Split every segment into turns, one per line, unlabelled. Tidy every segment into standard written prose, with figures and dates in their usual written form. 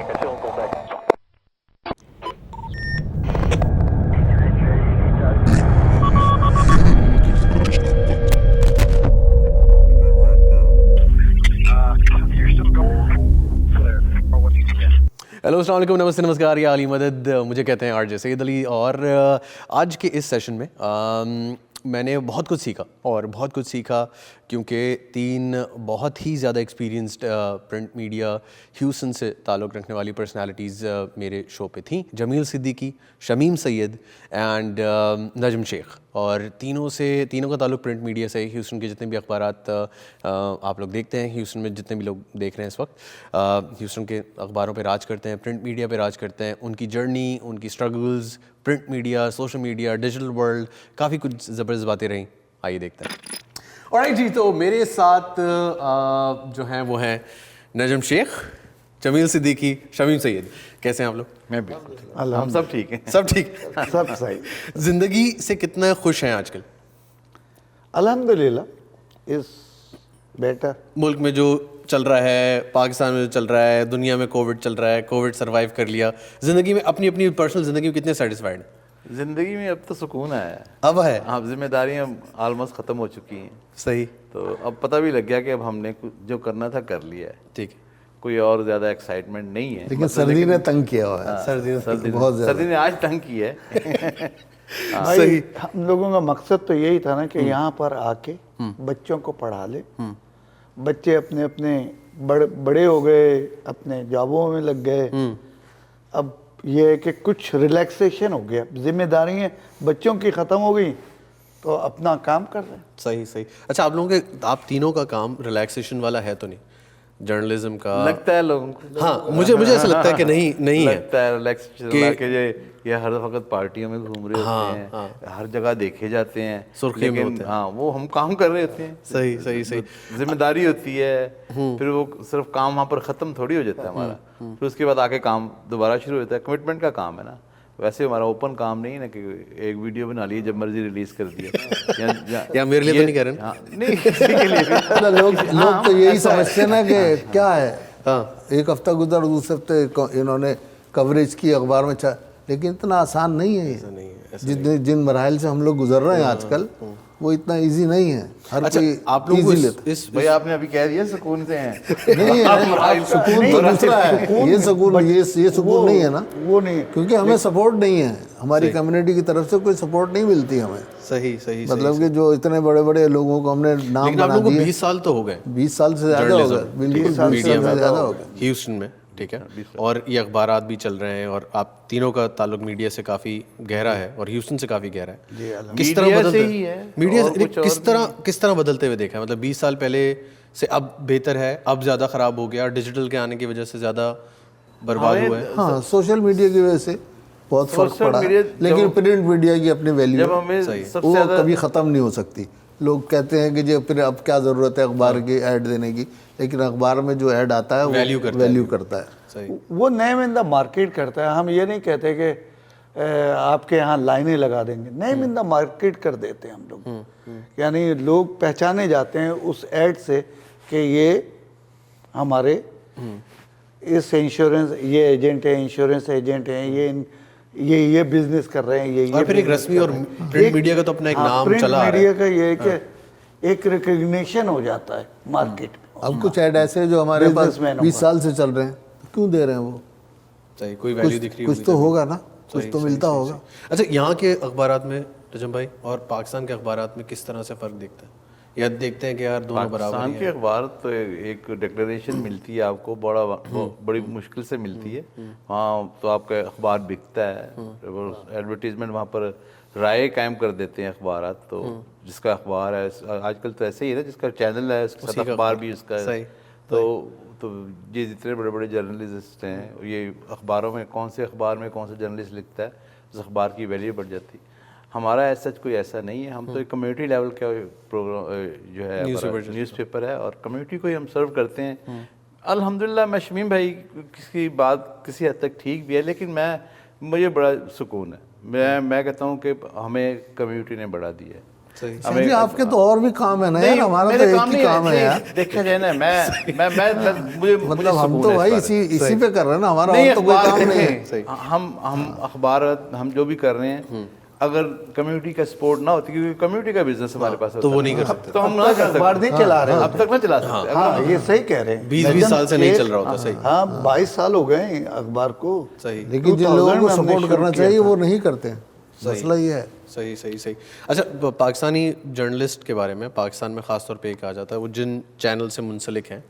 个秀狗在装。
हेलो अस्सलाम वालेकुम, नमस्ते, नमस्कार, या अली मदद, मुझे कहते हैं आरजे सैयद अली। और आज के इस सेशन में मैंने बहुत कुछ सीखा और बहुत कुछ सीखा क्योंकि तीन बहुत ही ज़्यादा एक्सपीरियंस्ड प्रिंट मीडिया ह्यूस्टन से ताल्लुक़ रखने वाली पर्सनालिटीज़ मेरे शो पे थी। जमील सिद्दीकी, शमीम सैयद एंड नजम शेख। और तीनों का ताल्लुक़ प्रिंट मीडिया से। ह्यूस्टन के जितने भी अखबारात आप लोग देखते हैं, ह्यूस्टन में जितने भी लोग देख रहे हैं इस वक्त, ह्यूस्टन के अखबारों पे राज करते हैं, प्रिंट मीडिया पे राज करते हैं। उनकी जर्नी, उनकी struggles, print media, social media, digital world, काफ़ी कुछ ज़बरदस्त बातें रहीं। आइए देखते हैं। ऑलराइट जी, तो मेरे साथ जो हैं वो हैं नजम शेख, जमील सिद्दीकी, शमीम सैयद। कैसे हैं आप लोग?
मैं बिल्कुल, हम सब ठीक हैं।
सब ठीक?
सब सही।
ज़िंदगी से कितना खुश हैं आजकल?
अल्हम्दुलिल्लाह इस बेटर। मुल्क
में जो चल रहा है, पाकिस्तान में जो चल रहा है, दुनिया में कोविड चल रहा है, कोविड सर्वाइव कर लिया। ज़िंदगी में अपनी अपनी पर्सनल ज़िंदगी में कितने सेटिस्फाइड हैं?
ज़िंदगी में अब तो सुकून है।
अब है?
हाँ, जिम्मेदारियाँ ऑलमोस्ट ख़त्म हो चुकी हैं।
सही।
तो अब पता भी लग गया कि अब हमने जो करना था कर लिया है।
ठीक है,
कोई और ज़्यादा एक्साइटमेंट नहीं है।
लेकिन सर्दी ने तंग किया हुआ है।
सर्दी ने आज तंग की है।
सही। हम लोगों का मकसद तो यही था ना कि यहाँ पर आके बच्चों को पढ़ा ले। बच्चे अपने अपने बड़े हो गए, अपने जॉबों में लग गए। अब ये है कि कुछ रिलैक्सेशन हो गया, जिम्मेदारियाँ बच्चों की ख़त्म हो गई तो अपना काम कर रहे हैं।
सही सही। अच्छा, आप तीनों का काम रिलैक्सेशन वाला है तो नहीं? जर्नलिज्म का
लगता है लोगों को।
हाँ, मुझे ऐसा लगता है कि नहीं
लगता है रिलैक्सेशन के ये हर वक्त पार्टियों में घूम रहे होते हैं, हर जगह देखे जाते हैं,
सुर्खियों में होते हैं।
हाँ, वो हम काम कर रहे होते हैं।
सही सही सही।
जिम्मेदारी होती है, फिर वो सिर्फ काम वहाँ पर ख़त्म थोड़ी हो जाता है हमारा। फिर उसके बाद आके काम दोबारा शुरू होता है। कमिटमेंट का काम है ना। वैसे हमारा ओपन काम नहीं है ना कि एक वीडियो बना ली जब मर्जी रिलीज कर दिया।
या मेरे लिए तो नहीं कह रहे
हाँ, नहीं, किसी के लिए भी।
लोग तो यही समझते हैं ना कि क्या है, एक हफ्ता गुजर, दूसरे हफ्ते इन्होंने कवरेज की अखबार में, लेकिन इतना आसान नहीं है। जिन मराहल से हम लोग गुजर रहे हैं आजकल, वो इतना इजी नहीं है। हर कोई
आप लोग
इस भाई आपने अभी कह दिया सुकून से हैं।
नहीं है, सुकून तो दूसरा है। ये सुकून नहीं है ना, वो नहीं, क्योंकि हमें सपोर्ट नहीं है। हमारी कम्युनिटी की तरफ से कोई सपोर्ट नहीं मिलती हमें।
सही सही।
मतलब कि जो इतने बड़े बड़े लोगों को हमने नाम बना दिए।
20 साल तो हो गए।
20 साल से ज़्यादा हो गए, बिल्कुल 20 साल से ज़्यादा हो गए
ह्यूस्टन में। ठीक है, और ये अखबारात भी चल रहे हैं और आप तीनों का ताल्लुक मीडिया से काफ़ी गहरा है और ह्यूस्टन से काफ़ी गहरा है। किस तरह बदलते हैं मीडिया, किस तरह बदलते हुए देखा है? मतलब 20 साल पहले से अब बेहतर है, अब ज़्यादा ख़राब हो गया, डिजिटल के आने की वजह से ज़्यादा बर्बाद हुआ है?
हाँ, सोशल मीडिया की वजह से बहुत फर्क पड़ा, लेकिन प्रिंट मीडिया की अपनी वैल्यू वो कभी ख़त्म नहीं हो सकती। लोग कहते हैं कि जी फिर अब क्या ज़रूरत है अखबार की ऐड देने की, लेकिन अखबार में जो ऐड आता है वो वैल्यू करता है। वो नेम इन द मार्केट करता है। हम ये नहीं कहते कि आपके यहाँ लाइनें लगा देंगे, नेम इन द मार्केट कर देते हैं हम लोग। यानी लोग पहचाने जाते हैं उस ऐड से कि ये हमारे इस इंश्योरेंस, ये एजेंट है, इंश्योरेंस एजेंट हैं, ये बिजनेस कर रहे हैं, ये
और फिर एक रस्मी और प्रिंट मीडिया का तो अपना एक नाम चला आ रहा है।
मीडिया का ये है कि एक रिकग्निशन हो जाता है मार्केट में। अब कुछ ऐड ऐसे जो हमारे पास 20 साल से चल रहे हैं, क्यों दे रहे हैं वो?
सही, कोई वैल्यू दिख रही है,
कुछ तो होगा ना, कुछ तो मिलता होगा।
अच्छा, यहाँ के अखबारात में नजम भाई और पाकिस्तान के अखबारात में किस तरह से फ़र्क दिखता है, या देखते हैं कि यार दोनों बराबर हैं?
पाकिस्तान के अखबार तो एक डिक्लेरेशन मिलती है आपको, बड़ी मुश्किल से मिलती है। हाँ, तो आपका अखबार बिकता है, एडवर्टीजमेंट वहाँ पर राय कायम कर देते हैं अखबार। तो जिसका अखबार है आजकल तो ऐसे ही है ना, जिसका चैनल है उसके साथ अखबार भी उसका है। तो ये जितने बड़े बड़े जर्नलिस्ट हैं, ये अखबारों में कौन से अखबार में कौन सा जर्नलिस्ट लिखता है, उस अखबार की वैल्यू बढ़ जाती है। हमारा ऐसा कोई ऐसा नहीं है। हम तो एक कम्युनिटी लेवल का प्रोग्राम जो है न्यूज़पेपर है और कम्युनिटी को ही हम सर्व करते हैं। अल्हम्दुलिल्लाह, मैं शमीम भाई की बात किसी हद तक ठीक भी है, लेकिन मुझे बड़ा सुकून है। मैं कहता हूँ कि हमें कम्युनिटी ने बढ़ा दिया है।
जी आपके तो और भी काम है ना यार, हमारा तो एक ही काम है यार।
देखा जाए ना, मैं मुझे
मतलब हम तो भाई इसी पे कर रहे हैं ना, हमारा और तो कोई काम नहीं है।
हम अखबार हम जो भी कर रहे हैं, अगर कम्युनिटी का सपोर्ट ना होती, क्योंकि कम्युनिटी का बिजनेस हमारे पास
तो वो नहीं कर सकते,
तो हम ना कर सकते,
अखबार नहीं चला रहे
अब तक ना चला सकते।
हाँ, ये सही कह रहे हैं।
20 साल से नहीं चल रहा होता। सही,
हाँ 22 साल हो गए अखबार को।
सही,
लेकिन जिन लोगों को सपोर्ट करना चाहिए वो नहीं करते हैं, मसला ये है।
सही सही सही। अच्छा, पाकिस्तानी जर्नलिस्ट के बारे में पाकिस्तान में ख़ास तौर पे ये कहा जाता है, वो जिन चैनल से मुंसलिक हैं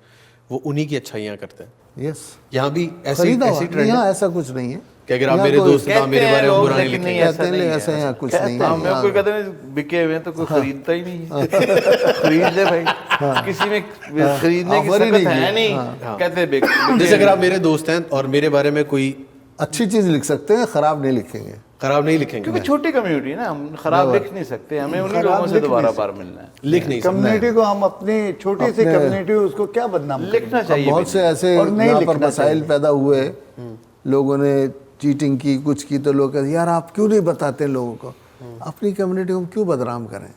वो उन्हीं की अच्छाइयाँ करते हैं।
यस,
यहाँ भी ऐसी ट्रेंड
यहाँ ऐसा कुछ नहीं है
कि अगर आप मेरे दोस्त हैं, मेरे बारे में बुरा नहीं
लेकिन
लिखेंगे।
कहते हैं, ऐसा यहाँ कुछ नहीं है।
हमें कोई कहते हैं बिके हुए हैं तो कोई खरीदता ही नहीं है। खरीद ले भाई, किसी में खरीदने की सकत है नहीं, कहते हैं बिक।
जैसे अगर आप मेरे दोस्त हैं और मेरे बारे में कोई
अच्छी चीज लिख सकते हैं, खराब नहीं लिखेंगे।
खराब नहीं लिखेंगे
क्योंकि छोटी कम्युनिटी है ना, हम खराब लिख नहीं सकते, हमें उन्हीं लोगों से दोबारा बार मिलना है।
लिख नहीं सकते।
कम्युनिटी को हम अपनी छोटी सी कम्युनिटी उसको क्या बदनाम करें?
लिखना चाहिए।
बहुत से ऐसे
और नहीं
यहाँ पर
लिखना
मसाइल पैदा हुए, लोगों ने चीटिंग की, कुछ की, तो लोग कहते यार आप क्यों नहीं बताते लोगों को, अपनी कम्युनिटी को हम क्यों बदनाम करें।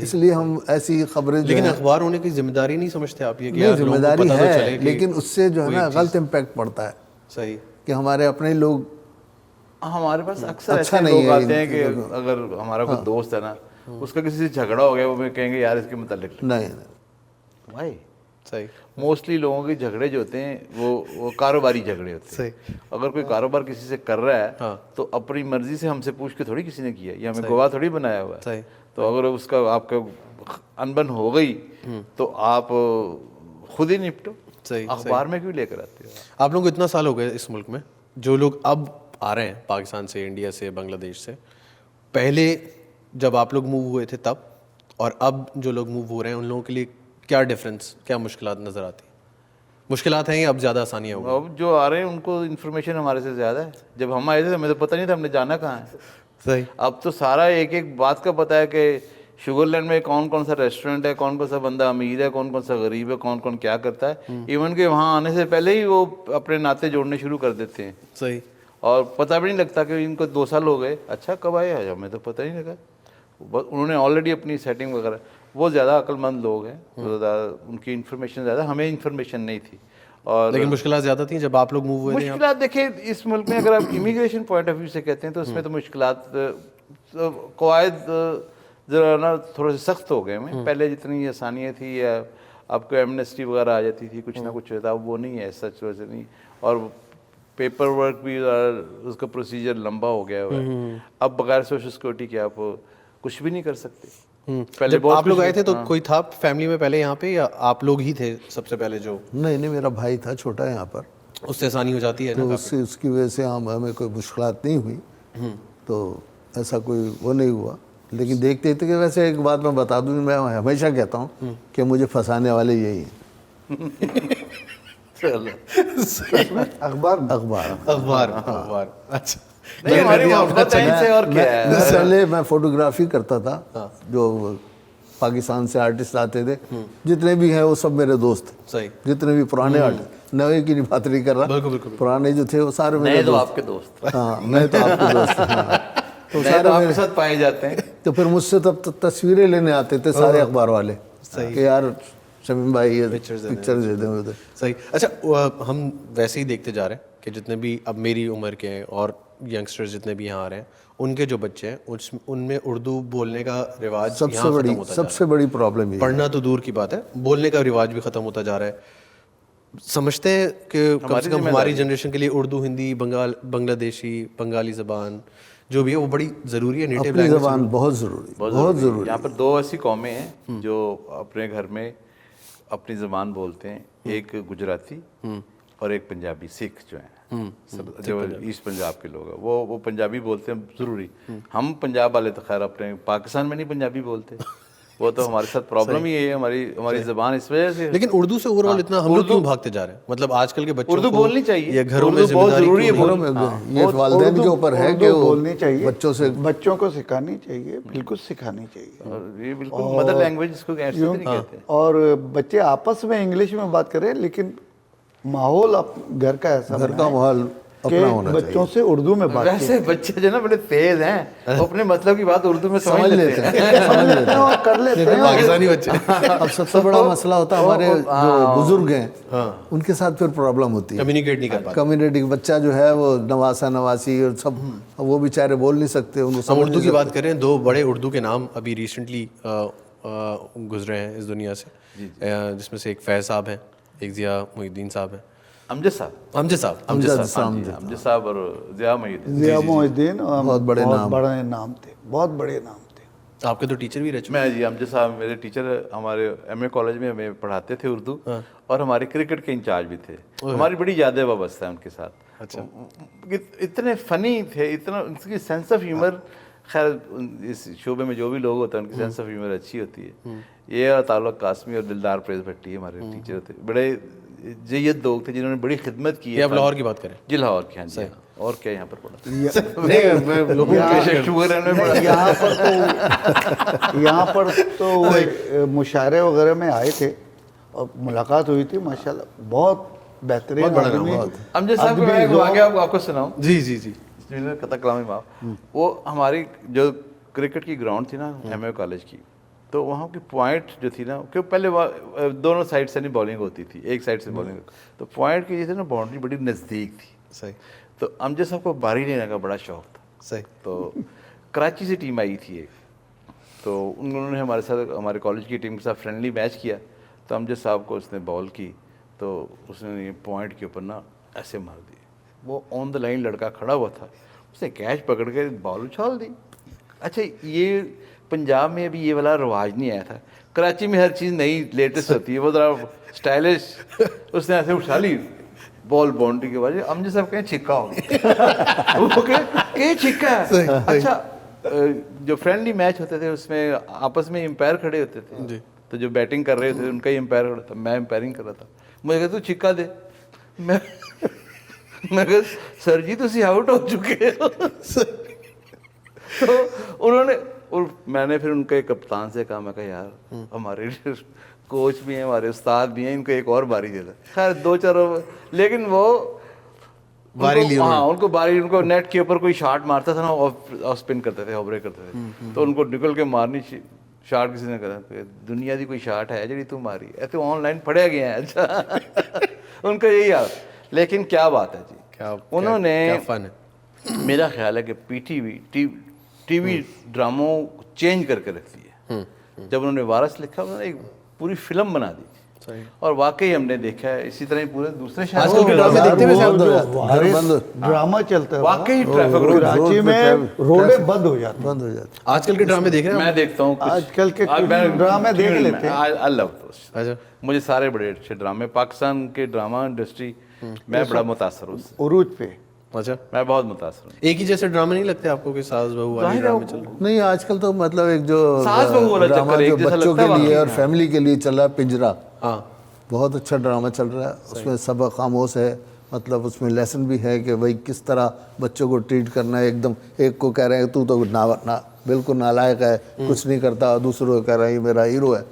इसलिए हम ऐसी खबरें,
लेकिन अखबार होने की जिम्मेदारी नहीं समझते आप ये कि
नहीं,
यार लोगों को
जिम्मेदारी
पता तो चले
है,
कि
लेकिन उससे जो है ना गलत इम्पैक्ट पड़ता है।
सही,
कि हमारे अपने लोग,
हमारे पास अक्सर
अच्छा
ऐसे
नहीं
लोग
है
आते हैं कि अगर हमारा कोई दोस्त है ना, उसका किसी से झगड़ा हो गया, वो मैं कहेंगे यार इसके मुतालिक
नहीं
भाई।
सही,
मोस्टली लोगों के झगड़े जो होते हैं वो कारोबारी झगड़े होते हैं। अगर कोई कारोबार किसी से कर रहा है तो अपनी मर्जी से हमसे पूछ के थोड़ी किसी ने किया, ये हमें गवाह थोड़ी बनाया हुआ है। तो अगर उसका आपका अनबन हो गई तो आप खुद ही निपटो। अखबार में क्यों लेकर आते हो?
आप लोग को इतना साल हो गए इस मुल्क में, जो लोग अब आ रहे हैं पाकिस्तान से, इंडिया से, बांग्लादेश से, पहले जब आप लोग मूव हुए थे तब और अब जो लोग मूव हो रहे हैं उन लोगों के लिए क्या डिफरेंस, क्या मुश्किलात नज़र आती हैं? मुश्किलात हैं या अब ज़्यादा आसानियाँ हो गई?
अब जो आ रहे हैं उनको इन्फॉर्मेशन हमारे से ज़्यादा है। जब हम आए थे हमें तो पता नहीं था हमने जाना कहाँ है।
सही,
अब तो सारा एक एक बात का पता है कि शुगरलैंड में कौन कौन सा रेस्टोरेंट है, कौन कौन सा बंदा अमीर है, कौन कौन सा गरीब है, कौन कौन क्या करता है। इवन के वहाँ आने से पहले ही वो अपने नाते जोड़ने शुरू कर देते हैं।
सही,
और पता भी नहीं लगता कि इनको 2 साल हो गए, अच्छा कब आए, हमें तो पता ही नहीं लगा। उन्होंने ऑलरेडी अपनी सेटिंग वगैरह, वो ज़्यादा अक्लमंद लोग हैं, उनकी इन्फॉर्मेशन ज़्यादा, हमें इन्फॉर्मेशन नहीं थी। और
लेकिन मुश्किलात ज़्यादा थी जब आप लोग मूव हुए थे?
मुश्किलात देखिए इस मुल्क में अगर आप इमिग्रेशन पॉइंट ऑफ व्यू से कहते हैं तो उसमें तो मुश्किलात, कवायद ज़रा ना थोड़े से सख्त हो गए हैं। पहले जितनी आसानियाँ थी या आपको एमनेस्टी वगैरह आ जाती थी, कुछ ना कुछ होता, वो नहीं है, सच वैसे नहीं। और पेपर वर्क भी उसका प्रोसीजर लंबा हो गया हुआ है। अब बगैर सोशल सिक्योरिटी के आप कुछ भी नहीं कर सकते। पहले
जब आप लोग आए थे तो कोई था फैमिली में पहले यहाँ पे, या आप लोग ही थे सबसे पहले जो?
नहीं, मेरा भाई था छोटा यहाँ पर,
उससे आसानी हो जाती है
तो
ना?
उसकी वजह से हमें कोई मुश्किलात नहीं हुई, तो ऐसा कोई वो नहीं हुआ। लेकिन देखते थे कि वैसे एक बात मैं बता दूं, मैं हमेशा कहता हूँ कि मुझे फंसाने वाले यही हैं।
अखबार। अच्छा,
नहीं, हमारी मोहब्बत है इनसे और क्या है।
पहले मैं फोटोग्राफी करता था, जो पाकिस्तान से आर्टिस्ट आते थे, जितने भी हैं वो सब मेरे दोस्त।
सही,
जितने भी पुराने आर्टिस्ट, नए की नहीं बात नहीं कर रहा,
बिल्कुल।
पुराने जो थे वो सारे मेरे
तो
दोस्त।
आपके दोस्त,
हाँ, नए तो आपके दोस्त। हाँ,
तो सारे आपके साथ पाए जाते हैं।
तो फिर मुझसे तब तस्वीरें लेने आते थे सारे अखबार वाले कि यार शमीम भाई ये पिक्चर दे दें उधर।
सही। अच्छा, हम वैसे ही देखते जा रहे हैं कि जितने भी अब मेरी उम्र के हैं और यंगस्टर्स जितने भी यहाँ आ रहे हैं, उनके जो बच्चे हैं उनमें उर्दू बोलने का रिवाज
सबसे बड़ी प्रॉब्लम है।
पढ़ना तो दूर की बात है, बोलने का रिवाज भी ख़त्म होता जा रहा है। समझते हैं कि कम से कम हमारी जनरेशन के लिए उर्दू, हिंदी, बांग्लादेशी, बंगाली ज़बान जो भी है वो बड़ी ज़रूरी है, नेटिव लैंग्वेज
ज़बान बहुत ज़रूरी।
यहाँ पर 2 ऐसी कौमें हैं जो अपने घर में अपनी ज़बान बोलते हैं, एक गुजराती और एक पंजाबी, सिख जो हैं, जो ईस्ट पंजाब के लोग हैं, वो पंजाबी बोलते हैं ज़रूरी। हम पंजाब वाले तो खैर अपने पाकिस्तान में नहीं पंजाबी बोलते, वो तो हमारे साथ प्रॉब्लम ही है, हमारी ज़बान इस वजह से।
लेकिन उर्दू से ओवरऑल इतना हम लोग क्यों भागते जा रहे हैं? मतलब आजकल के बच्चों
उर्दू बोलनी चाहिए,
ये घरों में बहुत
ज़रूरी है,
ये वालिदैन के ऊपर है कि
बोलनी चाहिए,
बच्चों
को सिखानी चाहिए, बिल्कुल सिखानी चाहिए।
ये बिल्कुल मदर लैंग्वेज इसको ऐसे नहीं कहते।
और बच्चे आपस में इंग्लिश में बात करें, लेकिन माहौल घर का ऐसा,
घर का माहौल अपना होना चाहिए।
बच्चों से उर्दू में बात
वैसे बच्चे जो ना बड़े तेज हैं, वो अपने मतलब की बात उर्दू में समझ लेते हैं।
और कर लेते हैं।
पाकिस्तानी बच्चे
अब सबसे बड़ा मसला होता है हमारे जो बुजुर्ग हैं उनके साथ फिर प्रॉब्लम होती है,
कम्युनिकेट नहीं कर पाते।
कम्युनिटी बच्चा जो है वो नवासा नवासी और सब, वो बेचारे बोल नहीं सकते, उनको
हम उर्दू की बात करें, दो बड़े उर्दू के नाम अभी रिसेंटली गुजरे हैं इस दुनिया से, जिसमें से एक फैज़ साहब हैं, एक ज़िया मुहिद्दीन साहब हैं।
अमजद साहब
अमजद साहब
और ज़िया मुहिद्दीन।
ज़िया मुहिद्दीन
बहुत बड़े नाम
थे, बहुत बड़े नाम थे।
आपके तो टीचर भी रह चुके।
मैं जी अमजद साहब मेरे टीचर, हमारे एमए कॉलेज में हमें पढ़ाते थे उर्दू, और हमारे क्रिकेट के इंचार्ज भी थे। हमारी बड़ी यादें वाबस्ता है उनके साथ। अच्छा, इतने फनी थे, इतना उनकी सेंस ऑफ ह्यूमर, खैर इस शोबे में जो भी लोग होते हैं उनकी सेंस ऑफ ह्यूमर अच्छी होती है। ये और ताल्लुक कासमी और दिलदार प्रेस भट्टी हमारे टीचर होते, बड़े जय्यद लोग थे जिन्होंने बड़ी खिदमत की है।
आप लाहौर की बात करें?
जी लाहौर की, हाँ जी। और क्या यहाँ पर पढ़ा?
यहाँ पर तो मुशायरे वगैरह में आए थे और मुलाकात हुई थी, माशाल्लाह बहुत बेहतरीन आदमी।
अमजद साहब को मैं एक वाक़या आपको सुनाऊं?
जी जी जी।
कथा कलामी माफ, वो हमारी जो क्रिकेट की ग्राउंड थी ना एमए कॉलेज की, तो वहाँ की पॉइंट जो थी ना, क्यों पहले दोनों साइड से नहीं बॉलिंग होती थी, एक साइड से बॉलिंग, तो पॉइंट की जैसे ना बाउंड्री बड़ी नज़दीक थी।
सही।
तो अमजद साहब को बारी लेने का बड़ा शौक था।
सही।
तो कराची से टीम आई थी एक, तो उन्होंने हमारे साथ, हमारे कॉलेज की टीम के साथ फ्रेंडली मैच किया। तो अमजद साहब को उसने बॉल की, तो उसने पॉइंट के ऊपर ना ऐसे मार दी। वो ऑन द लाइन लड़का खड़ा हुआ था, उसने कैच पकड़ के बॉल उछाल दी। अच्छा, ये पंजाब में अभी ये वाला रिवाज नहीं आया था, कराची में हर चीज़ नई लेटेस्ट होती है, वो ज़रा स्टाइलिश, उसने ऐसे उछाली बॉल बाउंड्री के वजह। अमजद साहब कहें छिक्का हो गया। वो कहे छिक्का है। अच्छा, जो फ्रेंडली मैच होते थे उसमें आपस में एम्पायर खड़े होते थे, तो जो बैटिंग कर रहे थे उनका ही एम्पायर खड़ा था, मैं एम्पायरिंग कर रहा था। मुझे कहते तू छिक्का दे, मैं कहा सर जी तुसी आउट हो चुके हो। तो उन्होंने, और मैंने फिर उनके कप्तान से कहा, मैं कहा यार हमारे कोच भी हैं, हमारे उस्ताद भी हैं, इनको एक और बारी दे दो। खैर 2-4 ओवर, लेकिन वो बारी ली, हाँ उनको बारी, उनको नेट के ऊपर कोई शॉट मारता था ना, ऑफ स्पिन करते थे, ओवरे करते थे, तो उनको निकल के मारनी शॉट किसी ने कहा दुनिया की कोई शॉट है जी तू मारी ऐसे ऑनलाइन पढ़े गए हैं। अच्छा उनका यही हाल। लेकिन क्या बात है जी, क्या उन्होंने, क्या फन है। मेरा ख्याल है कि पीटीवी टीवी ड्रामों चेंज करके रखती है। जब उन्होंने वारिस लिखा, उन्होंने एक पूरी फिल्म बना दी थी, और वाकई हमने देखा है इसी तरह ही पूरे दूसरे शहरों के ड्रामे देखते हुए
ड्रामा चलता है,
वाकई ट्रैफिक
कराची में रोडें बंद हो जाती।
आजकल के ड्रामे देख रहे हैं?
मैं देखता हूँ
आजकल के ड्रामे देख लेते हैं।
आई लव दोस। अच्छा, मुझे सारे बड़े अच्छे ड्रामे, पाकिस्तान के ड्रामा इंडस्ट्री, मैं बड़ा मुतासर हूँ उससे,
उरूज पे।
अच्छा,
मैं बहुत मुतासर हूँ।
एक ही जैसे ड्रामे नहीं लगते आपको कि सास बहू वाले ड्रामे चल रहे?
नहीं, आजकल तो मतलब एक जो
सास बहू वाला
ड्रामा
चक्कर
जो
एक जैसा
बच्चों
लगता
के
है
लिए और फैमिली के लिए चल रहा है, पिंजरा,
हाँ
बहुत अच्छा ड्रामा चल रहा है। उसमें सबक खामोश है, मतलब उसमें लेसन भी है कि भाई किस तरह बच्चों को ट्रीट करना है। एकदम एक को कह रहे हैं तू तो बिल्कुल नालायक है, कुछ नहीं करता, दूसरों को कह रहे हैं ये मेरा हीरो है।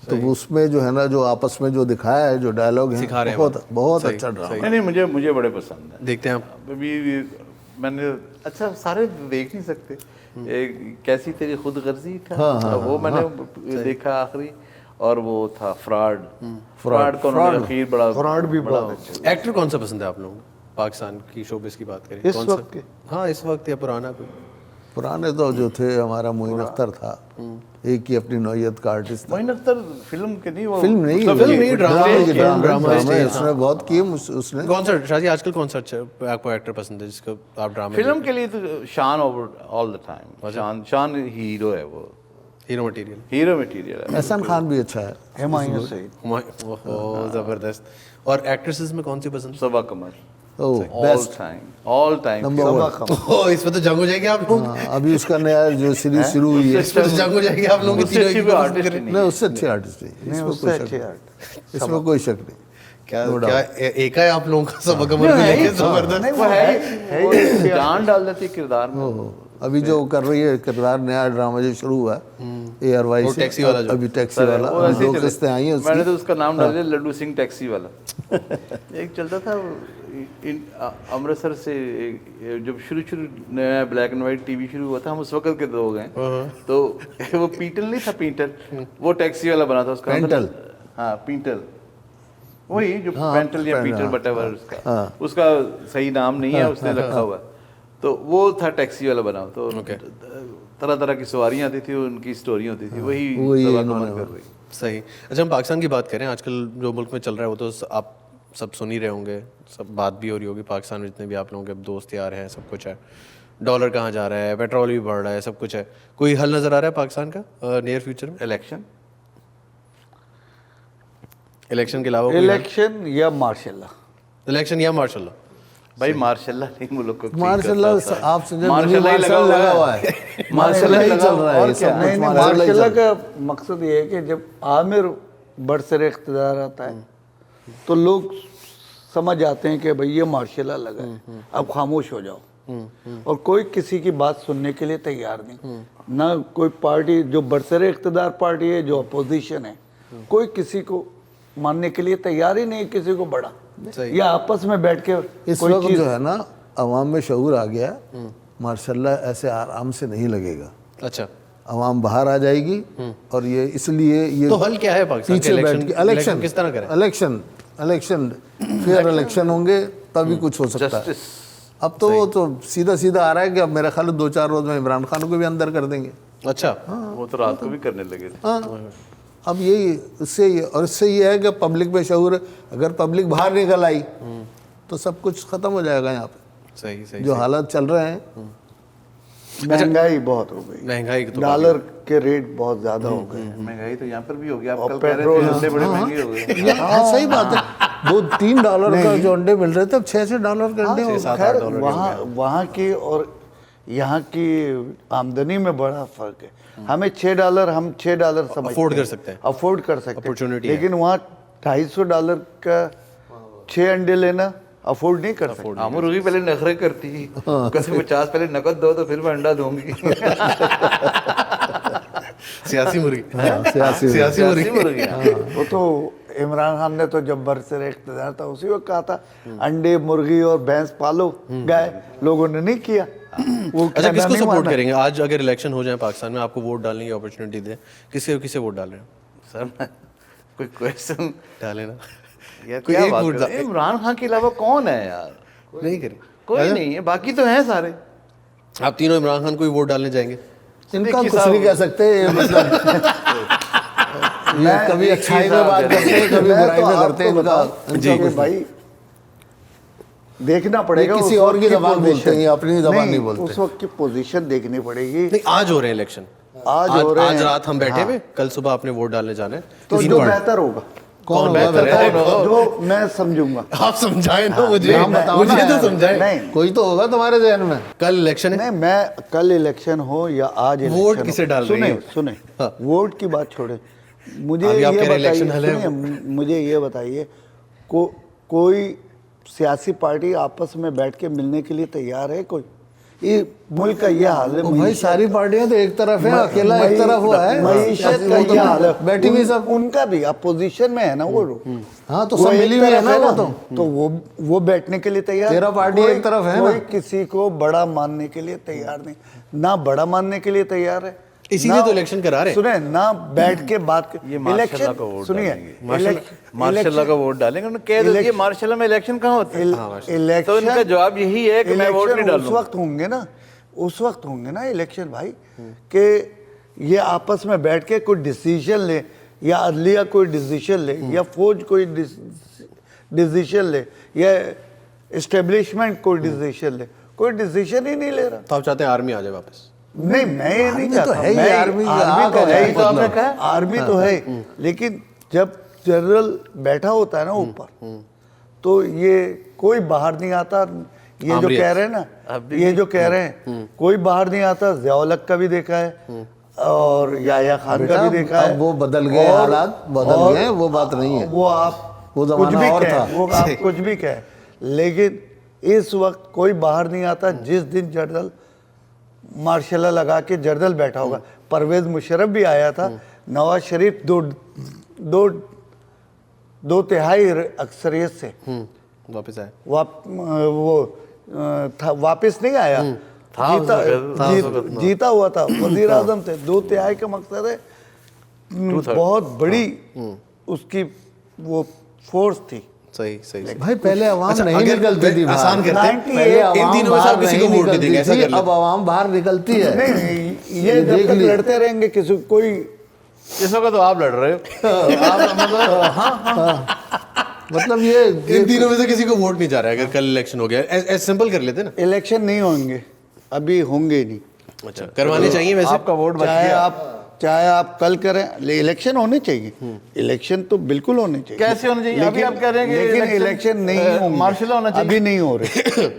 तो उसमें जो है ना, जो आपस में जो दिखाया है, जो डायलॉग है, बहुत अच्छा ड्रामा।
नहीं, मुझे बड़े पसंद है।
देखते हैं आप?
अभी मैंने, अच्छा सारे देख नहीं सकते, कैसी तेरी खुद गर्जी था, वो मैंने देखा आखिरी, और वो था फ्रॉड को उन्होंने बड़ा,
फ्रॉड भी बड़ा अच्छा।
एक्टर कौन सा पसंद है आप लोगों को पाकिस्तान की शोबिस की बात करें?
इस वक्त के?
हाँ इस वक्त या पुराना कोई?
पुराने तो जो थे, हमारा मोइन अख्तर था, एक ही अपनी नौयत का आर्टिस्ट था।
मोइन अख्तर फिल्म के नहीं, वो
फिल्म नहीं, ड्रामा उसने बहुत किए। उसने
कौन सा शादी आजकल कौन सा आपको एक्टर पसंद है जिसको आप ड्रामा?
फिल्म के लिए तो शान ऑल द टाइम, शान हीरो है, वो हीरो मटेरियल है।
एहसान खान भी अच्छा है,
हुमायूं सईद,
ओह जबरदस्त। और एक्ट्रेसेस में कौन सी पसंद?
सबा कमर,
बेस्ट
ऑल टाइम
ओह इसमें तो जंग हो जाएगी आप लोग।
अभी उसका नया जो सीरीज शुरू हुई है,
इसमें तो जंग हो जाएगी आप लोगों की तीनों
आर्टिस्ट
नहीं, उससे अच्छे आर्टिस्ट है, इसमें कोई शक नहीं।
क्या एक है आप लोगों का सबा कमर भी लेके जबरदस्त
जान डाल देती किरदार में,
अभी जो कर रही है किरदार, नया ड्रामा जो शुरू हुआ है ARY
वो
से,
टैक्सी वाला जो।
अभी टैक्सी वाला,
वो ऐसे ही
2
चले।
किस्तें आई हैं उसकी।
मैंने तो उसका नाम डाल दिया लड्डू सिंह टैक्सी वाला। एक चलता था अमृतसर से, जब शुरू नया ब्लैक एंड वाइट टीवी शुरू हुआ था, हम उस वक्त के लोग हैं, तो वो पीटल नहीं था, पीटल, वो टैक्सी वाला बना था उसका।
पेंटल।
हाँ पीटल, वही जो पेंटल या पीटल बटेवर उसका सही नाम नहीं है, उसने रखा हुआ। तो वो था टैक्सी वाला बना। तो तरह तरह की सवारियाँ आती थी, उनकी स्टोरी होती थी, वही इन्होंने कर रही।
सही। अच्छा, हम पाकिस्तान की बात करें, आजकल जो मुल्क में चल रहा है वो तो आप सब सुन ही रहे होंगे, सब बात भी हो रही होगी। पाकिस्तान में जितने भी आप लोगों के दोस्त यार हैं, सब कुछ है। डॉलर कहाँ जा रहा है, पेट्रोल भी बढ़ रहा है, सब कुछ है। कोई हल नज़र आ रहा है पाकिस्तान का नियर फ्यूचर में? इलेक्शन के अलावा
इलेक्शन या मार्शल लॉ?
इलेक्शन या मार्शल लॉ?
भाई मार्शल लॉ नहीं मुल्क को
मार्शल लॉ आप समझे,
मार्शल लॉ ही
लगा हुआ है, मार्शल लॉ ही चल रहा है, ये सब कुछ
मार्शल लॉ का मकसद ये है कि जब आमिर बरसर इख्तिदार आता है तो लोग समझ आते हैं कि भाई ये मार्शल लॉ लगा है, अब खामोश हो जाओ। और कोई किसी की बात सुनने के लिए तैयार नहीं, ना कोई पार्टी जो बरसर इख्तिदार पार्टी है, जो अपोजिशन है, कोई किसी को मानने के लिए तैयार ही नहीं, किसी को बड़ा या आपस में बैठ के
इस
कोई
वक्त
चीज
जो है ना, अवाम में शऊर आ गया, मार्शल लॉ ऐसे आराम से नहीं लगेगा।
अच्छा,
अवाम बाहर आ जाएगी, और ये इसलिए ये
तो हल क्या है पाकिस्तान के?
पीछे बैठ के
इलेक्शन किस तरह करें?
इलेक्शन फेयर इलेक्शन होंगे तभी कुछ हो सकता है। अब तो वो तो सीधा सीधा आ रहा है कि अब मेरा ख्याल 2-4 रोज में इमरान खान को भी अंदर कर देंगे।
अच्छा,
वो तो रात को भी करने लगे थे।
हाँ, अब यही इससे ये है कि पब्लिक में शऊर, अगर पब्लिक बाहर निकल आई तो सब कुछ खत्म हो जाएगा यहाँ पे।
सही सही।
जो हालात चल रहे हैं,
महंगाई बहुत हो गई,
महंगाई तो
डॉलर के रेट बहुत ज्यादा हो गए।
महंगाई तो यहाँ पर भी हो गया, आप
और
कल कह रहे
पेट्रोल,
थे अंडे बड़े महंगे हो गए।
हाँ, सही बात है। $2-3 का जो अंडे मिल रहे थे, अब $6 के अंडे हो गए।
खैर वहाँ की और यहाँ की आमदनी में बड़ा फर्क है। हमें $6 हम $6 समझते
अफोर्ड कर सकते हैं,
अफोर्ड कर सकते हैं,
Opportunity
लेकिन वहाँ $250 का 6 अंडे लेना अफोर्ड नहीं कर सकते।
हाँ, मुर्गी पहले नखरे करती, कभी 50 पहले नकद दो तो फिर मैं अंडा दूंगी।
सियासी मुर्गी।
सियासी
मुर्गी।
वो तो इमरान खान ने तो जब बरसर इख्तिदार था उसी वक्त कहा था अंडे, मुर्गी और भैंस पालो, गाय, लोगों ने नहीं किया। वो
अच्छा, किसको सपोर्ट करेंगे आज अगर इलेक्शन हो जाए पाकिस्तान में, आपको वोट डालने की अपॉर्चुनिटी दे, किसे वोट डाल रहे हैं?
सर कोई क्वेश्चन
डाले ना
यार,
कोई
क्या
एक
बात
वोट
कर रहे हैं? इमरान खान के अलावा कौन है यार?
नहीं करे।
कोई नहीं है, बाकी तो हैं सारे।
आप तीनों इमरान खान को ही वोट डालने जाएंगे?
इनका कुछ नहीं कह सकते, मतलब ये कभी अच्छाई में बात करते हैं, कभी बुराई में करते हैं। इनका
भाई देखना पड़ेगा,
किसी
उस
और
वक्त
की जबान बोलते हैं, ये अपनी जबान नहीं बोलते।
उस वक्त की पोजीशन देखनी पड़ेगी।
नहीं, आज हो रहे हैं इलेक्शन,
आज हो रहे
आज
हैं।
रात हम बैठे हुए, कल सुबह आपने वोट डालने जाना है,
तो जो बेहतर होगा,
कौन बेहतर है?
जो मैं समझूंगा।
आप समझाएं ना मुझे,
बताओ
मुझे
ना।
तो समझाएं।
नहीं
कोई तो होगा तुम्हारे जहन में।
कल इलेक्शन है,
नहीं, मैं कल इलेक्शन हो या आज इलेक्शन
वोट
हो,
किसे डाल रही है?
सुने
हाँ।
वोट की बात छोड़े, मुझे
अभी आप
ये
कह रहे हैं इलेक्शन
बताइए,
हल है।
सुनिए, मुझे ये बताइए, कोई सियासी पार्टी आपस में बैठ के मिलने के लिए तैयार है? कोई ये मुल्क का ये हाल है।
भाई सारी पार्टियां तो एक तरफ है, अकेला एक तरफ हुआ है,
मईशत का ये हाल है।
बैठी हुई सब
उनका भी अपोजिशन में है ना वो लोग।
हाँ, तो
वो
सब
एक
मिली हुई है
तरफ
ना, वो तो
वो बैठने के लिए तैयार।
तेरा पार्टी एक तरफ है ना।
कोई किसी को बड़ा मानने के लिए तैयार नहीं, ना बड़ा मानने के लिए तैयार है,
इसीलिए तो इलेक्शन करा रहे हैं।
सुने ना, बैठ के बात
ये मार्शल का वोट
सुनिए,
मार्शल का वोट डालेंगे, उन्होंने कह दिया मार्शल में इलेक्शन कहाँ होते हैं? तो इनका जवाब यही है कि मैं वोट नहीं
उस
डालूंगा।
वक्त होंगे ना इलेक्शन भाई, कि ये आपस में बैठ के कोई डिसीजन ले, या अदलिया कोई डिसीजन ले, या फौज कोई डिसीजन ले, या एस्टेब्लिशमेंट कोई डिसीजन ले, कोई डिसीजन ही नहीं ले रहा।
तो आप चाहते हैं आर्मी आ जाए वापस?
नहीं, मैं ये नहीं चाहता।
है ही,
मैं
आर्मी
तो है ही,
तो आपने कहा
आर्मी तो है, लेकिन जब जनरल बैठा होता है ना ऊपर, तो ये कोई बाहर नहीं आता। ये जो कह रहे हैं ना, ये जो कह रहे हैं, कोई बाहर नहीं आता। ज़िया-उल-हक का भी देखा है और याह्या खान का भी देखा है।
अब वो बदल गए, हालात बदल गए, वो बात नहीं है।
वो आप
वो
कुछ
जमाना
भी
और
कहें,
था।
वो आप कुछ भी कहें, लेकिन इस वक्त कोई बाहर नहीं आता। जिस दिन जनरल मार्शल लगा के जर्नल बैठा होगा। परवेज मुशर्रफ भी आया था, नवाज शरीफ दो तिहाई अक्सरियत से
वापस आए।
वापस नहीं आया, जीता हुआ था, वजीर आजम थे। 2 तिहाई का मकसद है, बहुत बड़ी उसकी वो फोर्स थी।
सही सही
भाई पहले आवाम नहीं निकलती थी,
आसान करते हैं,
पहले
इन तीनों में से आप किसी को वोट नहीं देंगे, ऐसा कर लेते हैं।
अब आवाम बाहर निकलती है।
नहीं, ये जब तक लड़ते रहेंगे किसी कोई,
इस वक्त तो आप लड़ रहे हो।
मतलब ये
इन तीनों में से किसी को वोट नहीं जा रहा है अगर कल इलेक्शन हो गया। सिंपल कर लेते हैं ना।
इलेक्शन नहीं होंगे, अभी होंगे नहीं।
अच्छा, करवाने चाहिए वैसे।
आपका वोट बच गया।
चाहे आप कल करें, इलेक्शन होने चाहिए। इलेक्शन तो बिल्कुल होने चाहिए।
कैसे होने चाहिए? अभी आप कह रहे हैं कि
लेकिन इलेक्शन नहीं होंगे,
मार्शल होना चाहिए।
अभी नहीं हो रहे।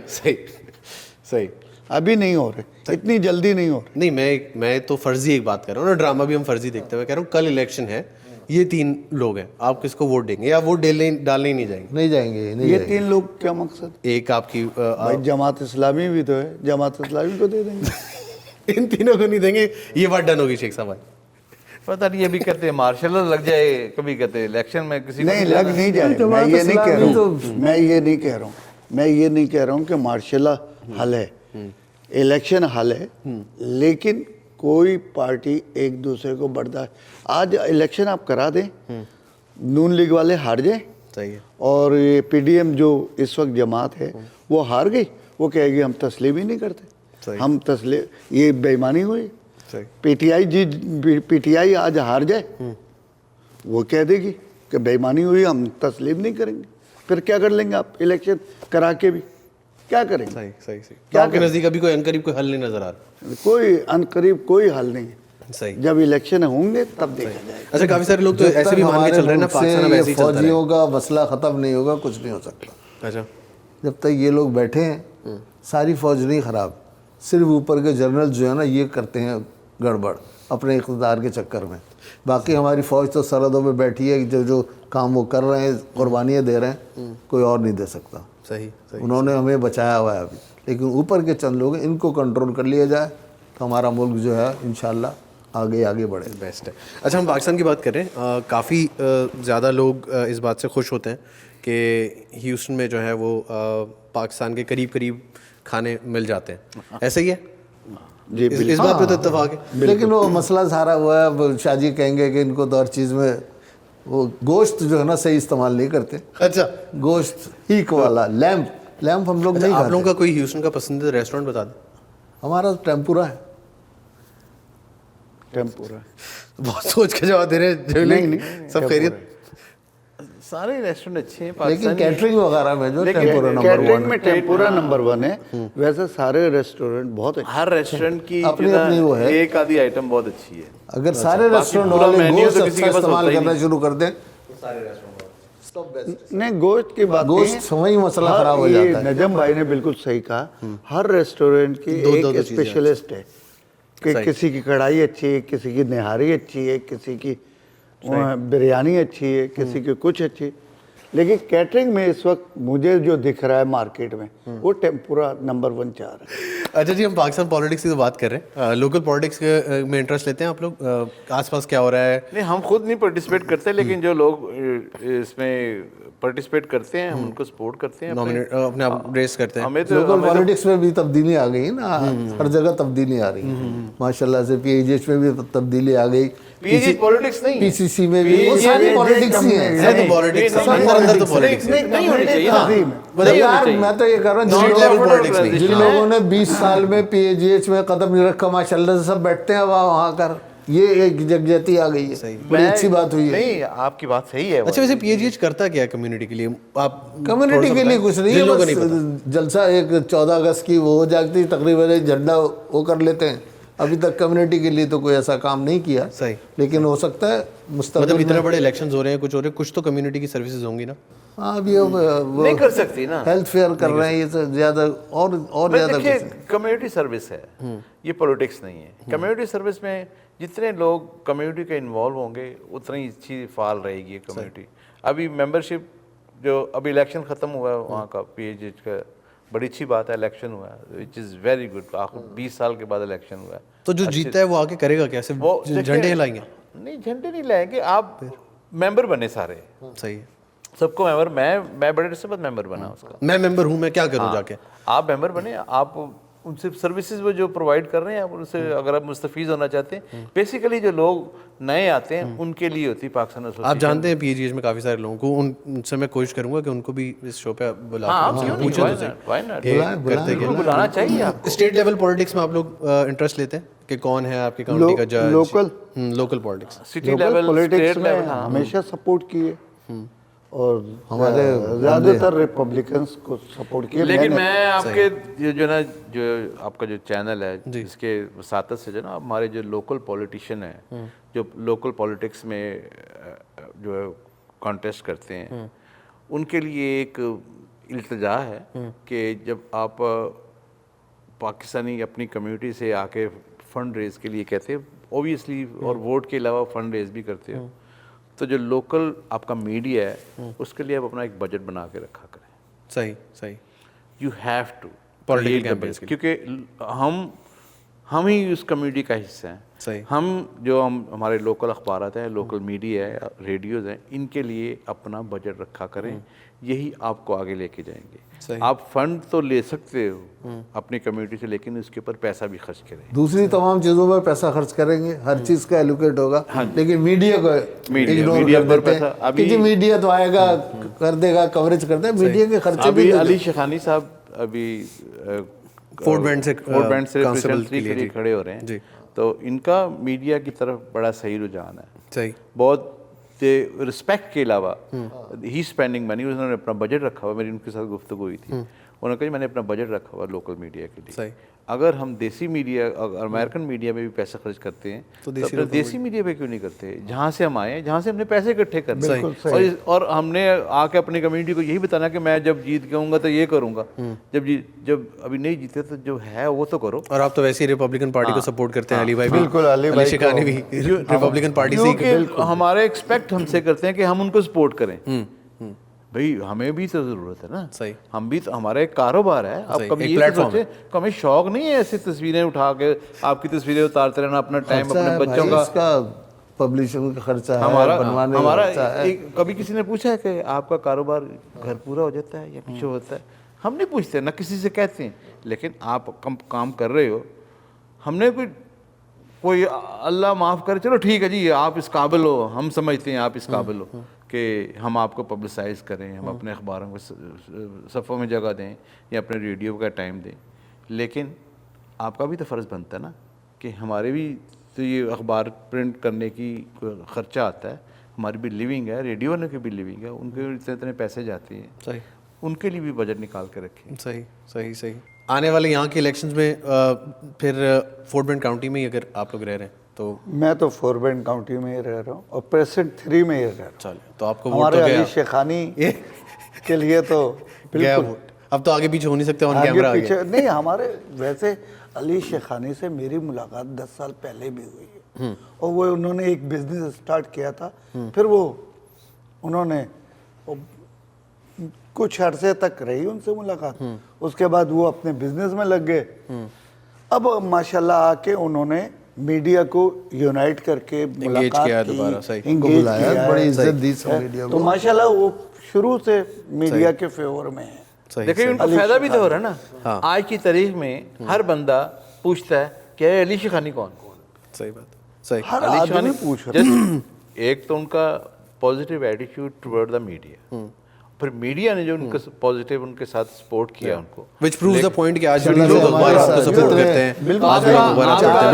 सही सही,
अभी नहीं हो रहे, इतनी जल्दी नहीं हो रहे।
नहीं, मैं तो फर्जी एक बात कर रहा हूँ ना, ड्रामा भी हम फर्जी देखते हुए कह रहा हूँ। कल इलेक्शन है, ये 3 लोग हैं, आप किसको वोट देंगे या वोट डालने ही नहीं जाएंगे?
नहीं जाएंगे, नहीं
ये
जाएंगे।
3 लोग क्या मकसद?
एक आपकी
भाई जमात इस्लामी भी तो है, जमात इस्लामी को दे देंगे।
इन तीनों को नहीं देंगे, ये बात डन होगी शेख साहब भाई।
पता नहीं, अभी कहते हैं मार्शल लग जाए, कभी कहते हैं इलेक्शन में किसी को
नहीं लग नहीं जाए। मैं ये नहीं कह रहा हूँ, मैं ये नहीं कह रहा हूँ कि मार्शल हल है, इलेक्शन हल है, लेकिन कोई पार्टी एक दूसरे को बर्दाश्त। आज इलेक्शन आप करा दें, नून लीग वाले हार जाए,
सही है,
और ये पीडीएम जो इस वक्त जमात है वो हार गई, वो कहेगी हम तस्लीम ही नहीं करते, हम तस्लीम, ये बेईमानी हुई। पीटीआई आज हार जाए, वो कह देगी कि बेईमानी हुई, हम तस्लीम नहीं करेंगे। फिर क्या कर लेंगे आप? इलेक्शन करा के भी क्या करेंगे?
सही सही सही। क्या आपके नजदीक अभी कोई अनकरीब कोई हल नहीं नजर आ रहा?
कोई अनकरीब कोई हल नहीं है।
सही।
जब इलेक्शन होंगे तब देखा जाएगा।
अच्छा, काफी सारे लोग तो ऐसे भी मान के चल रहे हैं ना, पाकिस्तान अब ऐसे ही चलता
फौजियों का मसला खत्म नहीं होगा, कुछ नहीं हो सकता।
अच्छा,
जब तक ये लोग बैठे हैं, सारी फौज नहीं खराब, सिर्फ ऊपर के जनरल जो है ना ये करते हैं गड़बड़ अपने इक़्तिदार के चक्कर में। बाकी हमारी फ़ौज तो सरहदों में बैठी है, जो काम वो कर रहे हैं, कुर्बानियाँ दे रहे हैं, कोई और नहीं दे सकता।
सही सही।
उन्होंने हमें बचाया हुआ है अभी, लेकिन ऊपर के चंद लोग, इनको कंट्रोल कर लिया जाए तो हमारा मुल्क जो है इंशाल्लाह आगे बढ़े।
बेस्ट है। अच्छा, हम पाकिस्तान की बात करें, काफ़ी ज़्यादा लोग इस बात से खुश होते हैं कि ह्यूस्टन में जो है वो पाकिस्तान के करीब खाने मिल जाते हैं, ऐसे ही है
जी?
इस बात पे तो इत्तेफाक है।
लेकिन वो मसला सारा हुआ है, अब शाहजी कहेंगे कि इनको तो हर चीज़ में वो गोश्त जो है ना सही इस्तेमाल नहीं करते।
अच्छा,
गोश्त हीक वाला लैम्प हम लोग नहीं
आप
खाते।
लोगों का कोई ह्यूस्टन का पसंदीदा रेस्टोरेंट बता दें।
हमारा टेम्पुरा है।
टेम्पुरा
बहुत सोच के जवाब दे रहे हैं।
नहीं,
सब खैरियत?
सारे रेस्टोरेंट अच्छे हैं
लेकिन
पाकिस्तानी।
कैटरिंग वगैरह में जो
लेकिन
टेम्पुरा नंबर
कैटरिंग
1
में टेम्पुरा नंबर 1 है। वैसे सारे रेस्टोरेंट बहुत अच्छे।
हर रेस्टोरेंट की
अपनी वो है।
एक आधी आइटम बहुत अच्छी है।
अगर सारे रेस्टोरेंट
पूरा
वाले
मेन्यू
गोश्त
तो किसी के पास
इस्तेमाल
होता ही
करना
नहीं।
शुरू कर दें,
नहीं, गोश्त की बात
गोश्त
नहीं है।
समय ही मसला
हर-
खराब हो
ये
जाता है।
नजम भाई ने बिल्कुल सही कहा। हर रेस्टोरेंट की
दो
एक
चीज़ें
स्पेशलिस्ट है कि
सही।
किसी की कढ़ाई अच्छी है, किसी की निहारी अच्छी है, किसी की बिरयानी अच्छी है, किसी की कुछ अच्छी। लेकिन कैटरिंग में इस वक्त मुझे जो दिख रहा है मार्केट में, वो टेम्पुरा नंबर 1 चाह रहा है।
अच्छा जी, हम पाकिस्तान पॉलिटिक्स की तो बात कर रहे हैं, लोकल पॉलिटिक्स में इंटरेस्ट लेते हैं आप लोग? आसपास क्या हो रहा है?
नहीं, हम खुद नहीं पार्टिसिपेट करते, लेकिन जो लोग इसमें पार्टिसिपेट करते हैं हम उनको सपोर्ट करते हैं,
अपने आप रेस करते हैं।
हमें तो
लोकल पॉलिटिक्स में भी तब्दीली आ गई है ना, हर जगह तब्दीली आ रही है माशाल्लाह से। पीएचएच में भी तब्दीली आ गई,
पीएचएच पॉलिटिक्स नहीं है।
पीसीसी में भी, वो सारी पॉलिटिक्स ही है।
है तो पॉलिटिक्स, अंदर तो पॉलिटिक्स है।
नहीं होनी चाहिए ना।
मतलब यार मैं तो ये कर रहा हूँ,
Street level politics नहीं।
जिन लोगों ने 20 साल में पीएचएच में कदम नहीं रखा, माशाल्लाह से सब बैठते हैं वहाँ कर, ये एक जगजती आ गई है, बड़ी अच्छी बात हुई है।
नहीं, आपकी बात सही है।
अच्छा, वैसे पीएचएच करता क्या है कम्युनिटी के लिए? आप
कम्युनिटी के लिए कुछ नहीं है,
जिन लोगों को
बस
नहीं पता।
जलसा एक 14 अगस्त की वो हो जाती, तकरीबन एक झंडा वो कर लेते हैं। अभी तक कम्युनिटी के लिए तो कोई ऐसा काम नहीं किया,
सही।
लेकिन हो सकता है मुस्तकबिल
मतलब इतने
में।
बड़े इलेक्शंस हो रहे हैं, कुछ हो रहे हैं, कुछ तो कम्युनिटी की सर्विसेज होंगी ना?
हाँ, अभी वो
नहीं कर सकती ना।
हेल्थ फेयर कर रहे हैं, ये सब ज्यादा और ज्यादा
देखिए,
कुछ नहीं।
कम्युनिटी सर्विस है, ये पॉलिटिक्स नहीं है। कम्युनिटी सर्विस में जितने लोग कम्युनिटी के इन्वॉल्व होंगे उतना ही अच्छी फाल रहेगी कम्युनिटी। अभी मेंबरशिप जो अभी इलेक्शन ख़त्म हुआ है वहाँ का पीएचएच का, बड़ी अच्छी बात है, इलेक्शन हुआ है, विच इज़ वेरी गुड। आखिर 20 साल के बाद इलेक्शन हुआ है।
तो जो जीता है वो आके करेगा क्या? सिर्फ
वो
झंडे हिलाएंगे?
नहीं, झंडे नहीं लाएंगे, आप मेंबर बने सारे,
सही है।
सबको मेंबर, मैं बड़े से बाद मेंबर बना उसका।
मैं मेंबर हूँ, मैं क्या करूँ जाके?
आप मेंबर बने, आप उनसे सर्विसेज वो जो प्रोवाइड कर रहे हैं, आप उनसे अगर आप मुस्तफीज होना चाहते हैं, बेसिकली जो लोग नए आते हैं उनके लिए होती है पाकिस्तान
आप
एसोसिएशन।
जानते हैं पीजीएच में काफ़ी सारे लोगों को, उनसे मैं कोशिश करूंगा कि उनको भी इस शो पे बुला
हाँ,
के
क्यों नहीं,
पूछें
why
तो
not,
सही
why not?
कि करते क्या।
बुलाना चाहिए आपको।
स्टेट लेवल पॉलिटिक्स में आप लोग इंटरेस्ट लेते हैं कि कौन है आपके काउंटी का जज? Local politics,
city level,
politics
state
में
लेवल,
हमेशा सपोर्ट किए और हमारे ज़्यादातर रिपब्लिकन्स को सपोर्ट किए।
लेकिन मैं आपके जो ना, जो आपका जो चैनल है जिसके वसातत से जो ना हमारे जो लोकल पॉलिटिशियन है, जो लोकल पॉलिटिक्स में जो है कॉन्टेस्ट करते हैं, उनके लिए एक इल्तिजा है कि जब आप पाकिस्तानी अपनी कम्युनिटी से आके फंड रेज के लिए कहते हैं ओबियसली, और वोट के अलावा फंड रेज भी करते हो, तो जो लोकल आपका मीडिया है उसके लिए आप अपना एक बजट बना के रखा करें।
सही सही।
You have to
political campaigns के लिए,
क्योंकि हम ही उस कम्युनिटी का हिस्सा हैं।
सही।
हम हमारे लोकल अखबारात हैं, लोकल मीडिया है, रेडियोज़ हैं, इनके लिए अपना बजट रखा करें, यही आपको आगे लेके जाएंगे।
सही।
आप फंड तो ले सकते हो अपनी कम्युनिटी से, लेकिन उसके ऊपर पैसा भी खर्च करें।
दूसरी तमाम चीज़ों पर पैसा खर्च करेंगे, हर चीज़ का एलोकेट होगा, लेकिन मीडिया को इग्नोर कर देते हैं कि जी मीडिया तो आएगा, कर देगा, कवरेज करता है, मीडिया के खर्चे भी।
अली शेखानी साहब अभी
फोर्ट बैंड से
प्रेसिडेंसी के लिए खड़े हो रहे हैं, तो इनका मीडिया की तरफ बड़ा सही रुझान है।
सही।
बहुत रिस्पेक्ट के अलावा ही स्पेंडिंग मनी, उन्होंने अपना बजट रखा हुआ। मेरी उनके साथ गुफ्तगू हुई थी, उन्होंने कहा मैंने अपना बजट रखा हुआ लोकल मीडिया के लिए।
सही।
अगर हम देसी मीडिया, अमेरिकन मीडिया में भी पैसा खर्च करते हैं तो अपने देसी मीडिया पे क्यों नहीं करते? जहाँ से हम आए हैं, जहाँ से हमने पैसे इकट्ठे करने हैं, और हमने आके अपनी कम्युनिटी को यही बताना कि मैं जब जीत गऊंगा तो ये करूंगा, जब अभी नहीं जीते तो जो है वो तो करो।
और आप तो वैसे ही रिपब्लिकन पार्टी को सपोर्ट करते हैं, अली भाई
बिल्कुल,
अली शेखानी भी रिपब्लिकन पार्टी से।
हमारे एक्सपेक्ट हमसे करते हैं कि हम उनको सपोर्ट करें। भाई हमें भी तो जरूरत है ना।
सही।
हम भी तो, हमारा एक कारोबार है। आप कभी ये सोचे, कभी शौक नहीं है ऐसी तस्वीरें उठा के आपकी तस्वीरें उतारते रहना, अपना टाइम अपने बच्चों का
पब्लिशिंग का खर्चा है,
हमारा कभी किसी ने पूछा है कि आपका कारोबार घर पूरा हो जाता है या पीछे होता है? हम नहीं पूछते, ना किसी से कहते हैं, लेकिन आप काम कर रहे हो, हमने कोई अल्लाह माफ़ करे, चलो ठीक है जी आप इस काबिल हो, हम समझते हैं आप इस काबिल हो कि हम आपको पब्लिसाइज़ करें, हम अपने अखबारों को सफ़ों में जगह दें या अपने रेडियो का टाइम दें, लेकिन आपका भी तो फ़र्ज़ बनता है ना कि हमारे भी तो ये अखबार प्रिंट करने की ख़र्चा आता है, हमारी भी लिविंग है, रेडियो वालों की भी लिविंग है, उनके इतने इतने पैसे जाते हैं।
सही।
उनके लिए भी बजट निकाल के रखें।
सही सही सही। आने वाले यहाँ के इलेक्शंस में फिर फोर्ट बेंड काउंटी में ही अगर आप लोग रह रहे हैं तो? मैं
तो फोर्ट बेंड काउंटी में ही रह रहा हूँ और प्रेसिडेंट 3 में ही रह रहा हूँ।
चलिए, तो आपको
हमारे अली शेखानी के लिए तो बिल्कुल।
अब तो आगे पीछे हो नहीं सकते, ऑन कैमरा
आगे पीछे नहीं। हमारे वैसे अली शेखानी से मेरी मुलाकात 10 साल पहले भी हुई है, और वो उन्होंने एक बिजनेस स्टार्ट किया था, फिर वो उन्होंने कुछ अरसे तक रही उनसे मुलाकात, उसके बाद वो अपने बिजनेस में लग गए। अब माशाल्लाह आके उन्होंने मीडिया को यूनाइट करके मुलाकात
किया दोबारा, सही,
एंगेज किया,
बड़ी इज्जत दी मीडिया को।
तो माशाल्लाह वो शुरू से मीडिया के फेवर में है।
देखिए उनको फायदा भी तो हो रहा है ना। आज की तारीख में हर बंदा पूछता है कि अली शेखानी कौन?
सही बात, सही।
हर आदमी पूछ रहा है।
एक तो उनका positive attitude toward the media, फिर मीडिया ने जो उनके पॉजिटिव उनके साथ सपोर्ट किया उनको,
व्हिच प्रूव्स द पॉइंट कि आज भी लोग अखबार को सपोर्ट करते हैं।
बिल्कुल,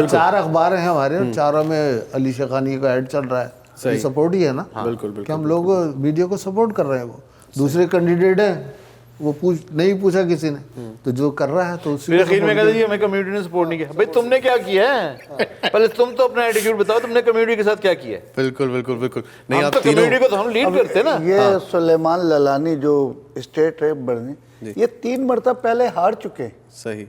4 अखबार हैं हमारे और चारों में अली शेखानी का ऐड चल रहा है, ये सपोर्ट ही है ना।
बिल्कुल बिल्कुल,
कि हम लोग मीडिया को सपोर्ट कर रहे हैं। वो दूसरे कैंडिडेट हैं, वो नहीं पूछा किसी ने, तो जो कर रहा है तो उसी
फिर आखिर में कहते हैं हमें कम्युनिटी ने सपोर्ट नहीं किया। भाई तुमने क्या किया है? पहले तुम तो अपना एटीट्यूड बताओ, तुमने कम्युनिटी के साथ क्या किया है?
बिल्कुल बिल्कुल बिल्कुल। नहीं,
हम
आप
तो कम्युनिटी को तो हम लीड करते हैं ना।
ये सुलेमान ललानी जो स्टेट रेप बर्नी, ये 3 मरतबा पहले हार चुके।
सही।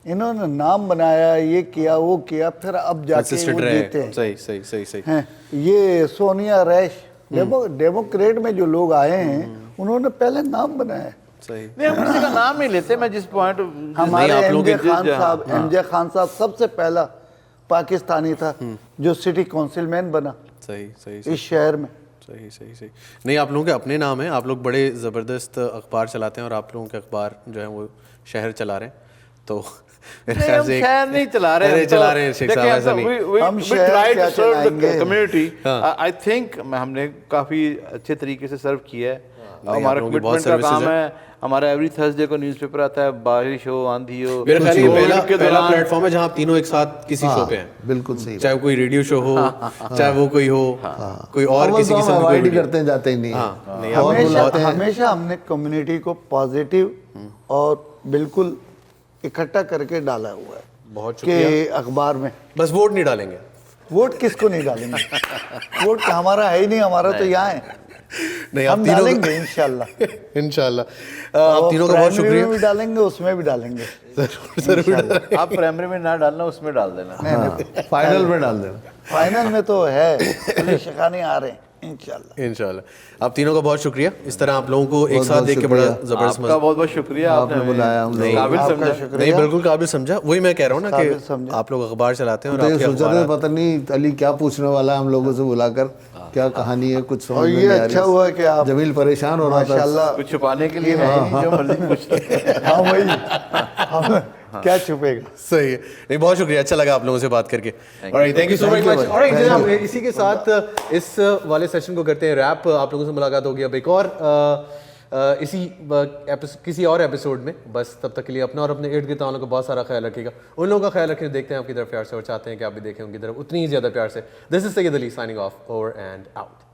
इन्होंने नाम बनाया, ये किया वो किया, फिर अब जाके वो जीते हैं।
सही सही सही सही
हैं। ये सोनिया रैश डेमोक्रेट में जो लोग आए हैं, उन्होंने पहले नाम बनाया,
सही।
नहीं, हम किसी का नाम नहीं लेते। मैं जिस पॉइंट
हमारे
आप लोगों
एमजे
के
खान साहब, एमजे खान साहब सबसे पहला पाकिस्तानी था जो सिटी काउंसिलमैन बना
सही सही
इस शहर में।
सही सही सही। नहीं, आप लोगों के अपने नाम हैं, आप लोग बड़े ज़बरदस्त अखबार चलाते हैं और आप लोगों के अखबार जो है वो शहर चला रहे हैं, तो मेरे
नहीं,
ख्याल
हम
से
शहर नहीं चला रहे
अरे
हैं,
चला रहे हैं शेख साहब, ऐसा नहीं।
हम शहर क्या चलाएंगे?
कम्युनिटी। आई थिंक हमने काफी अच्छे तरीके से सर्व किया है। हमारा
लोगों की बहुत
कमिटमेंट का
services
काम है। हमारा एवरी थर्सडे को न्यूज़पेपर आता है, बारिश हो आंधी हो।
मेरे ख्याल से ये
कोविड के
पहला
दौरान
प्लेटफॉर्म है जहाँ आप तीनों एक साथ किसी शो पे हैं,
बिल्कुल सही।
चाहे वो कोई रेडियो शो हो, चाहे वो कोई हो, कोई और
अव्वल
किसी
तो हम
किस्म का
अवॉइड ही
वीडियो।
करते हैं, जाते ही नहीं
हाँ,
है।
नहीं,
और बुलाते हैं।
हमेशा हमने कम्युनिटी को पॉजिटिव और बिल्कुल इकट्ठा करके डाला हुआ है
बहुत
कि अखबार में।
बस वोट नहीं डालेंगे।
वोट किसको नहीं डालेंगे? वोट हमारा है ही नहीं, हमारा तो यहाँ है।
नहीं, आप
हम
तीनों
डालेंगे इंशाल्लाह।
इंशाल्लाह। आप तीनों का बहुत
प्राइमरी
शुक्रिया।
में भी डालेंगे, उसमें भी डालेंगे।
जरूर
आप प्राइमरी में ना डालना, उसमें डाल देना।
नहीं,
फाइनल में डाल देना।
फाइनल में तो है, अली शिकानी आ रहे हैं इंशाल्लाह।
इंशाल्लाह। आप तीनों का बहुत शुक्रिया, इस तरह आप लोगों को एक
बहुत
साथ
बहुत
देख के बड़ा
शुक्रिया।
जबरदस्त
आपका बहुत बहुत शुक्रिया,
आपने बुलाया हम लोग।
काबिल
आपका
समझा।
शुक्रिया।
नहीं, बिल्कुल काबिल समझा। वही मैं कह रहा हूँ ना
काबिल
कि
समझा।
आप लोग अखबार चलाते हैं और
तो ये
आपके
सोच रहे थे,
अखबार
पता नहीं अली क्या पूछने वाला है हम लोगों से बुलाकर, क्या कहानी है, कुछ समझ
और
में
ये
नहीं आ
अच्छा
रही।
हुआ कि आप
जमील परेशान हो रहा था।
माशाल्लाह।
कुछ छुपाने के लिए है नहीं, जो मर्जी पूछ लो।
हाँ वही, हम क्या छुपेगा।
सही है। नहीं, बहुत शुक्रिया, अच्छा लगा आप लोगों से बात करके। Alright, thank you so very much. Alright जनाब, इसी के साथ इस वाले सेशन को करते हैं रैप। आप लोगों से मुलाकात होगी अब एक और किसी और एपिसोड में। बस तब तक के लिए अपना और अपने इर्द गिर्द वालों का बहुत सारा ख्याल रखिएगा। उन लोगों का ख्याल रखें, देखते हैं आपकी तरफ प्यार से और चाहते हैं कि आप भी देखें उनकी तरफ उतनी ही ज़्यादा प्यार से। This is Syed Ali signing off, over and out.